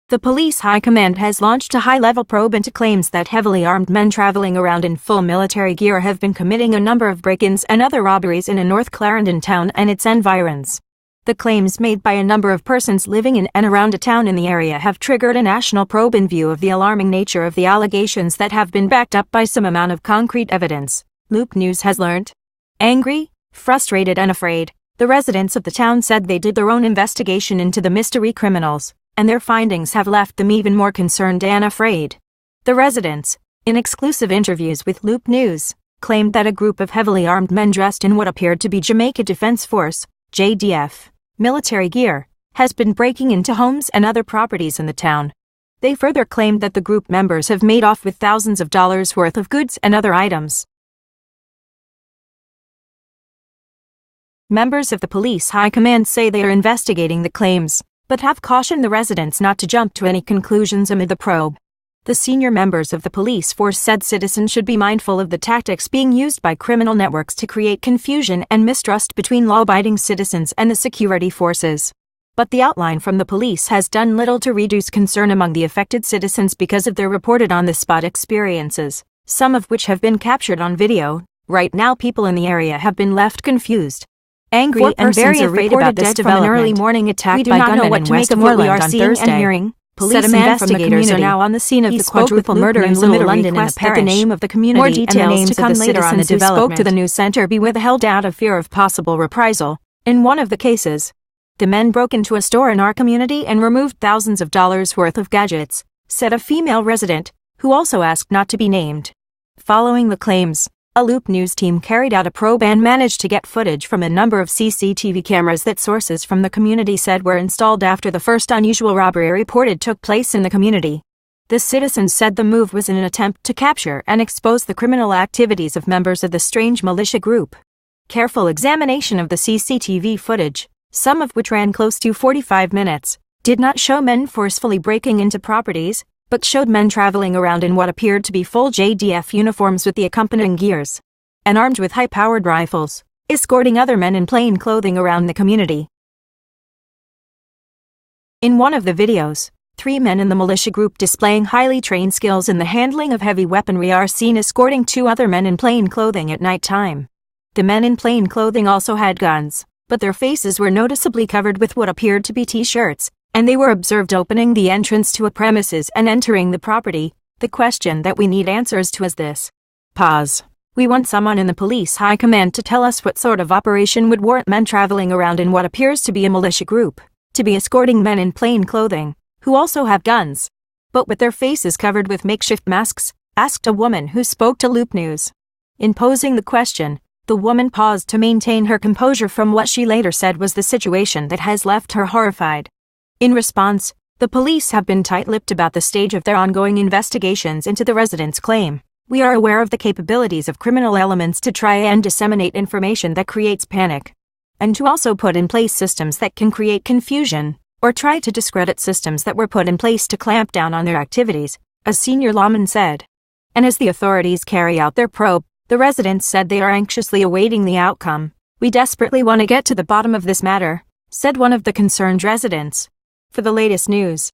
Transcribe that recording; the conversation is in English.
The police high command has launched a high-level probe into claims that heavily armed men traveling around in full military gear have been committing a number of break-ins and other robberies in a North Clarendon town and its environs. The claims made by a number of persons living in and around a town in the area have triggered a national probe in view of the alarming nature of the allegations that have been backed up by some amount of concrete evidence, Loop News has learned. Angry, frustrated and afraid, the residents of the town said they did their own investigation into the mystery criminals, and their findings have left them even more concerned and afraid. The residents, in exclusive interviews with Loop News, claimed that a group of heavily armed men dressed in what appeared to be Jamaica Defence Force, JDF, military gear, has been breaking into homes and other properties in the town. They further claimed that the group members have made off with thousands of dollars worth of goods and other items. Members of the police high command say they are investigating the claims, but have cautioned the residents not to jump to any conclusions amid the probe. The senior members of the police force said citizens should be mindful of the tactics being used by criminal networks to create confusion and mistrust between law-abiding citizens and the security forces. But the outline from the police has done little to reduce concern among the affected citizens because of their reported on-the-spot experiences, some of which have been captured on video. Right now people in the area have been left confused, angry and very afraid about this development. From an early morning attack by gunmen in Westmoreland on Thursday. Police investigators are now on the scene of the quadruple murder in Little London in the parish. The name of the community more details and the names to come of the later on the development. Who spoke to the news centre be withheld out of fear of possible reprisal. In one of the cases, the men broke into a store in our community and removed thousands of dollars worth of gadgets, said a female resident, who also asked not to be named. Following the claims, a Loop News team carried out a probe and managed to get footage from a number of CCTV cameras that sources from the community said were installed after the first unusual robbery reported took place in the community. The citizens said the move was in an attempt to capture and expose the criminal activities of members of the strange militia group. Careful examination of the CCTV footage, some of which ran close to 45 minutes, did not show men forcefully breaking into properties, but showed men traveling around in what appeared to be full JDF uniforms with the accompanying gears, and armed with high-powered rifles, escorting other men in plain clothing around the community. In one of the videos, 3 men in the militia group displaying highly trained skills in the handling of heavy weaponry are seen escorting 2 other men in plain clothing at night time. The men in plain clothing also had guns, but their faces were noticeably covered with what appeared to be T-shirts, and they were observed opening the entrance to a premises and entering the property. The question that we need answers to is this. Pause. We want someone in the police high command to tell us what sort of operation would warrant men traveling around in what appears to be a militia group, to be escorting men in plain clothing, who also have guns, but with their faces covered with makeshift masks, asked a woman who spoke to Loop News. In posing the question, the woman paused to maintain her composure from what she later said was the situation that has left her horrified. In response, the police have been tight-lipped about the stage of their ongoing investigations into the residents' claim. We are aware of the capabilities of criminal elements to try and disseminate information that creates panic, and to also put in place systems that can create confusion, or try to discredit systems that were put in place to clamp down on their activities, a senior lawman said. And as the authorities carry out their probe, the residents said they are anxiously awaiting the outcome. We desperately want to get to the bottom of this matter, said one of the concerned residents. For the latest news,